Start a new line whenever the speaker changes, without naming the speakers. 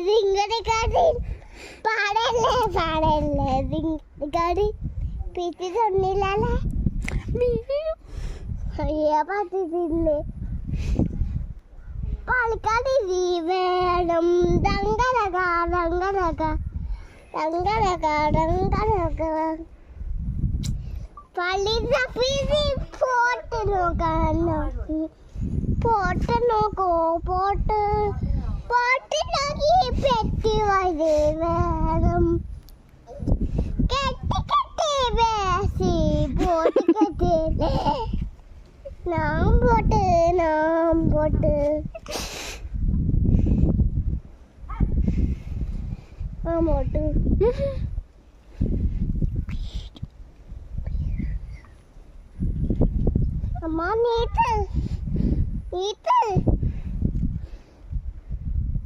റിങ്ങടിക്കാടി പാടല്ലേ പാടല്ലേ റിങ്ങടിക്കാടി പിറ്റി തന്നില്ലല്ലേ അയ്യ പറ്റിട്ടില്ലേ പാലക്കാട് വേണം ദങ്കരക ദങ്കരക ദങ്കരക ദങ്കരക പള്ളിയുടെ പോട്ട് നോക്കാൻ പോട്ട് നോക്കോ പോട്ട് പോട്ട് നോക്കി പെട്ടി വഴി വേണം കെട്ടി കെട്ടി വേസി പോട്ട് കെട്ടി നാം പോട്ട് അങ്ങോട്ട് അമ്മ നീട്ട്